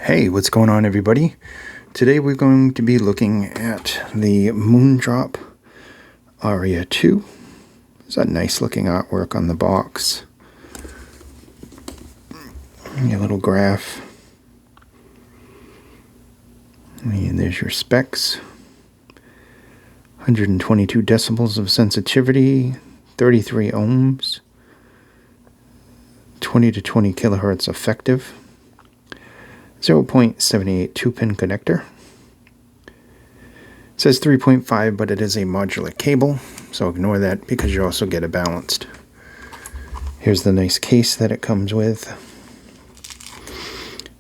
Hey, what's going on, everybody? Today we're going to be looking at the Moondrop Aria 2. There's that nice looking artwork on the box. Your little graph. And there's your specs. 122 decibels of sensitivity, 33 ohms, 20 to 20 kilohertz effective. 0.78 2-pin connector. It says 3.5, but it is a modular cable, so ignore that because you also get it balanced. Here's the nice case that it comes with.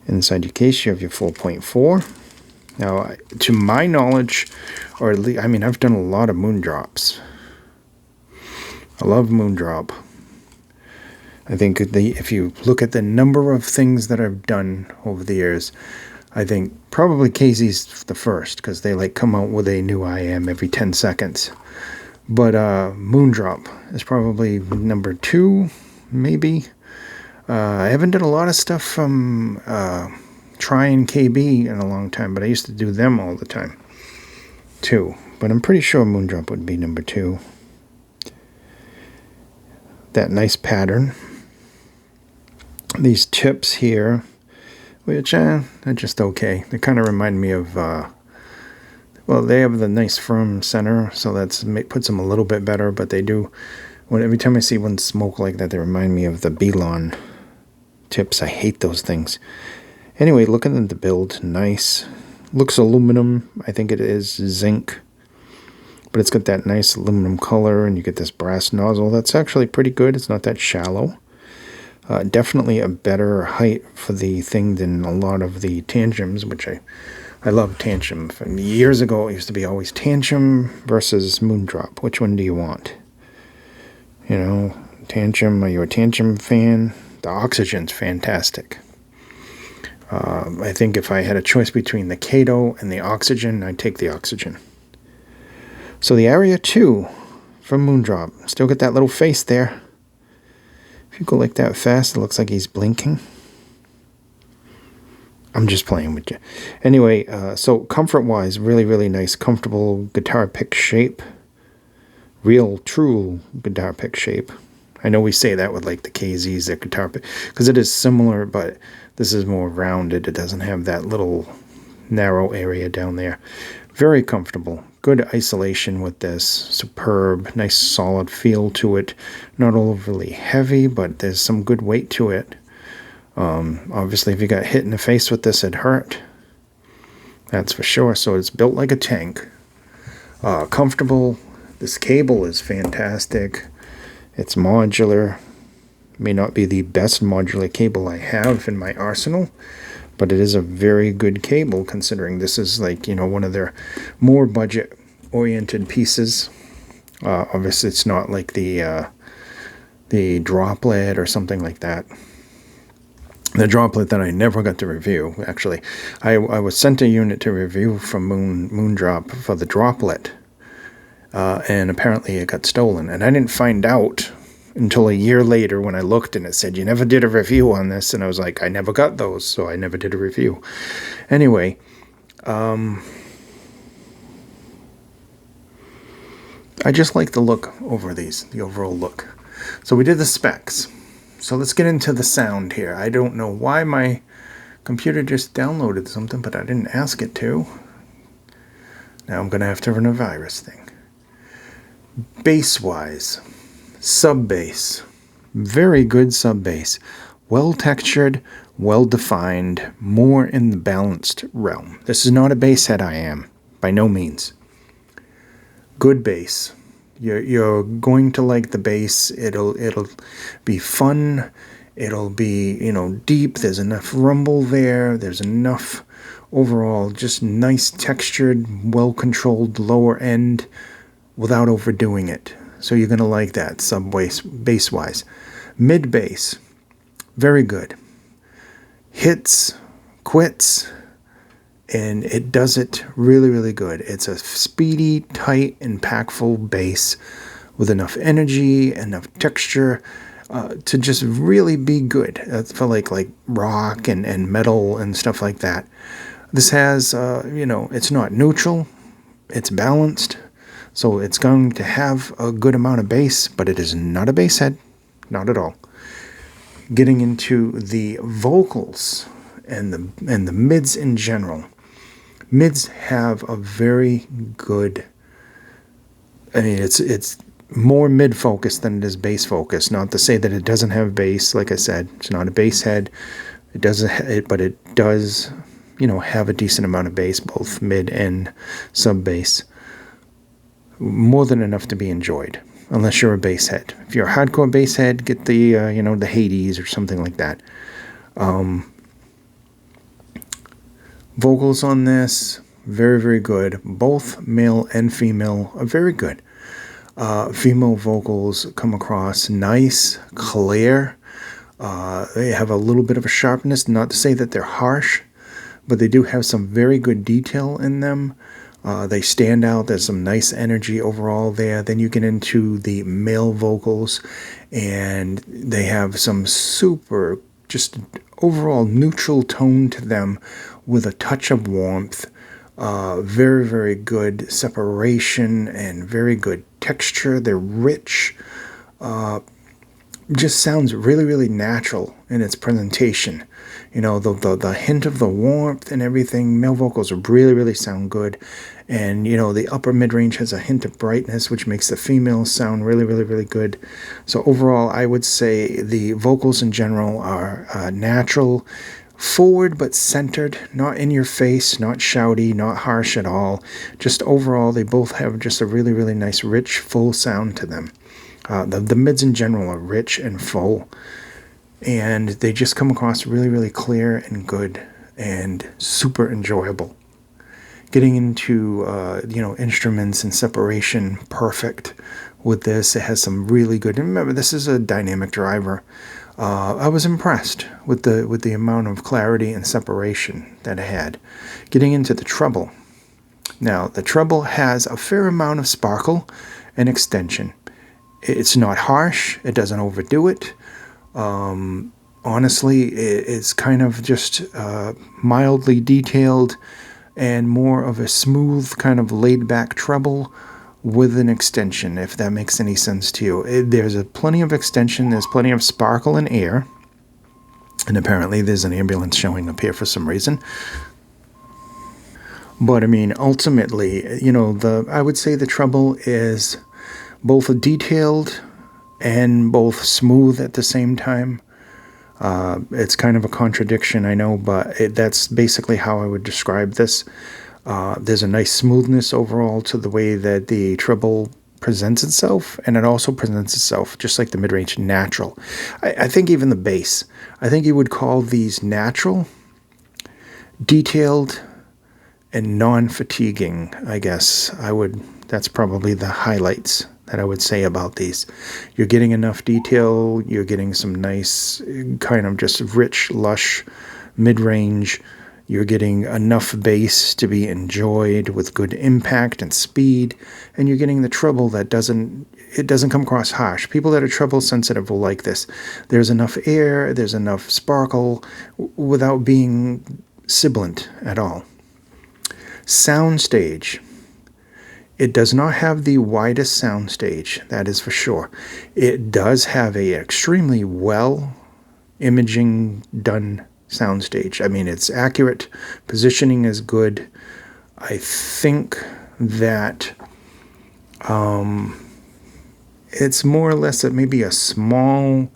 Inside your case, you have your 4.4. Now, to my knowledge, or at least, I've done a lot of Moondrops. I love Moondrop. I think if you look at the number of things that I've done over the years, I think probably KZ's the first, because they come out with a new IM every 10 seconds. But Moondrop is probably number 2, maybe. I haven't done a lot of stuff from Try and KB in a long time, but I used to do them all the time too. But I'm pretty sure Moondrop would be number 2. That nice pattern. These tips here, which they're just okay. They kind of remind me of, well, they have the nice firm center, so that puts them a little bit better, but they do, every time I see one smoke like that, they remind me of the Belon tips. I hate those things. Anyway, looking at the build, nice. Looks aluminum. I think it is zinc, but it's got that nice aluminum color, and you get this brass nozzle. That's actually pretty good. It's not that shallow. Definitely a better height for the thing than a lot of the tantrums, which I love tantrum. From years ago, it used to be always tantrum versus Moondrop. Which one do you want? You know, tantrum, are you a tantrum fan? The oxygen's fantastic. I think if I had a choice between the Kato and the oxygen, I'd take the oxygen. So the Aria 2 from Moondrop. Still got that little face there. If you go like that fast, it looks like he's blinking. I'm just playing with you. Anyway, so comfort-wise, really, really nice, comfortable guitar pick shape. Real, true guitar pick shape. I know we say that with like the KZs, the guitar pick, because it is similar, but this is more rounded. It doesn't have that little narrow area down there. Very comfortable. Good isolation with this. Superb. Nice solid feel to it. Not overly heavy, but there's some good weight to it. Obviously, if you got hit in the face with this, it hurt. That's for sure. So it's built like a tank. Comfortable. This cable is fantastic. It's modular. May not be the best modular cable I have in my arsenal, but it is a very good cable, considering this is one of their more budget-oriented pieces. Obviously, it's not like the Droplet or something like that. The Droplet that I never got to review, actually. I was sent a unit to review from Moondrop for the Droplet, and apparently it got stolen. And I didn't find out until a year later when I looked and it said, you never did a review on this. And I was like, I never got those, so I never did a review. Anyway, I just like the look over these, the overall look. So we did the specs. So let's get into the sound here. I don't know why my computer just downloaded something, but I didn't ask it to. Now I'm going to have to run a virus thing. Bass-wise. Sub-bass. Very good sub-bass. Well-textured, well-defined, more in the balanced realm. This is not a bass head I am, by no means. Good bass. You're going to like the bass. It'll be fun. It'll be, deep. There's enough rumble there. There's enough overall just nice textured, well-controlled lower end without overdoing it. So you're going to like that bass-wise. Mid-bass, very good. Hits, quits, and it does it really, really good. It's a speedy, tight, impactful bass with enough energy, enough texture, to just really be good for like rock and metal and stuff like that. This has, it's not neutral, it's balanced, so it's going to have a good amount of bass, but it is not a bass head, not at all. Getting into the vocals and the mids in general. Mids have a very good. I mean, it's more mid focused than it is bass focused. Not to say that it doesn't have bass. Like I said, it's not a bass head. It doesn't, but it does, have a decent amount of bass, both mid and sub bass. More than enough to be enjoyed, unless you're a bass head. If you're a hardcore bass head, get the the Hades or something like that. Vocals on this, very, very good. Both male and female are very good. Female vocals come across nice, clear. They have a little bit of a sharpness, not to say that they're harsh, but they do have some very good detail in them. They stand out. There's some nice energy overall there. Then you get into the male vocals, and they have some super, just overall neutral tone to them with a touch of warmth. Very, very good separation and very good texture. They're rich. Just sounds really, really natural in its presentation. The hint of the warmth and everything. Male vocals really, really sound good. And, the upper mid-range has a hint of brightness, which makes the females sound really, really, really good. So overall, I would say the vocals in general are natural, forward but centered, not in your face, not shouty, not harsh at all. Just overall, they both have just a really, really nice, rich, full sound to them. The mids in general are rich and full, and they just come across really, really clear and good and super enjoyable. Getting into, instruments and separation, perfect with this. It has some really good, and remember, this is a dynamic driver. I was impressed with the amount of clarity and separation that it had. Getting into the treble. Now, the treble has a fair amount of sparkle and extension. It's not harsh. It doesn't overdo it. Honestly, it's kind of just mildly detailed and more of a smooth, kind of laid-back treble with an extension, if that makes any sense to you. There's plenty of extension. There's plenty of sparkle and air. And apparently there's an ambulance showing up here for some reason. But, I mean, ultimately, I would say the treble is both detailed and both smooth at the same time. It's kind of a contradiction, I know, but that's basically how I would describe this. There's a nice smoothness overall to the way that the treble presents itself, and it also presents itself, just like the mid-range, natural. I think even the bass, I think you would call these natural, detailed, and non-fatiguing, I guess. That's probably the highlights that I would say about these. You're getting enough detail, you're getting some nice, kind of just rich, lush, mid-range. You're getting enough bass to be enjoyed with good impact and speed, and you're getting the treble that doesn't come across harsh. People that are treble sensitive will like this. There's enough air, there's enough sparkle without being sibilant at all. Soundstage. It does not have the widest soundstage, that is for sure. It does have a extremely well imaging done soundstage. I mean, it's accurate. Positioning is good. I think that it's more or less maybe a small,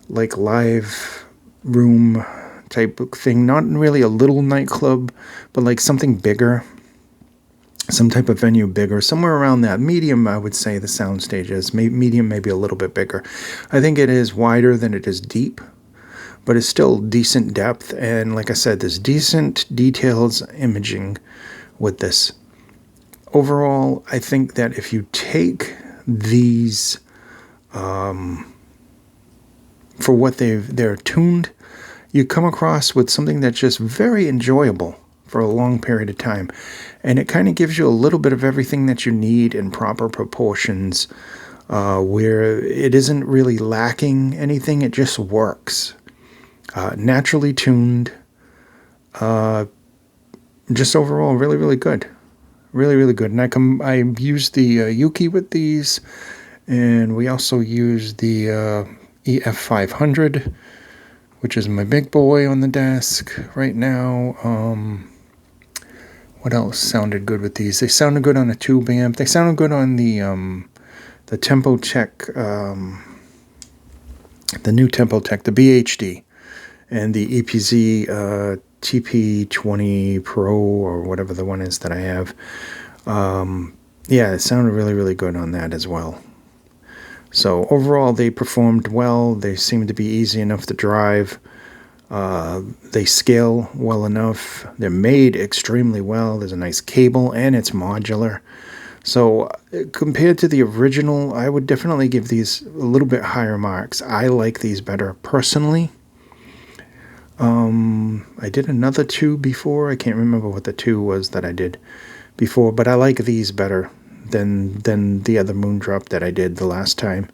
like, live room type of thing. Not really a little nightclub, but like something bigger. Some type of venue bigger, somewhere around that. Medium, I would say the soundstage is. Medium, maybe a little bit bigger. I think it is wider than it is deep, but it's still decent depth. And like I said, there's decent details imaging with this. Overall, I think that if you take these for what they're tuned, you come across with something that's just very enjoyable for a long period of time. And it kind of gives you a little bit of everything that you need in proper proportions. where it isn't really lacking anything. It just works. Naturally tuned. Just overall, really, really good. Really, really good. And I used the Yuki with these, and we also used the EF500, which is my big boy on the desk right now. What else sounded good with these? They sounded good on a tube amp. They sounded good on the Tempo Tech, the new Tempo Tech, the BHD, and the EPZ TP20 Pro, or whatever the one is that I have. Yeah, it sounded really, really good on that as well. So overall, they performed well. They seemed to be easy enough to drive. They scale well enough. They're made extremely well. There's a nice cable, and it's modular. So compared to the original, I would definitely give these a little bit higher marks. I like these better personally. I did another 2 before. I can't remember what the 2 was that I did before, but I like these better than the other Moondrop that I did the last time.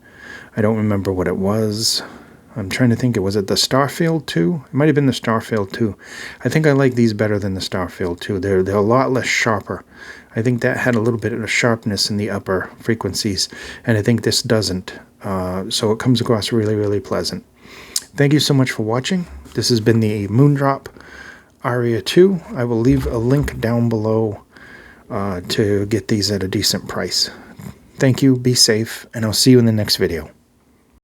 I don't remember what it was. I'm trying to think. Was it the Starfield 2? It might have been the Starfield 2. I think I like these better than the Starfield 2. They're a lot less sharper. I think that had a little bit of sharpness in the upper frequencies, and I think this doesn't. So it comes across really, really pleasant. Thank you so much for watching. This has been the Moondrop Aria 2. I will leave a link down below to get these at a decent price. Thank you, be safe, and I'll see you in the next video.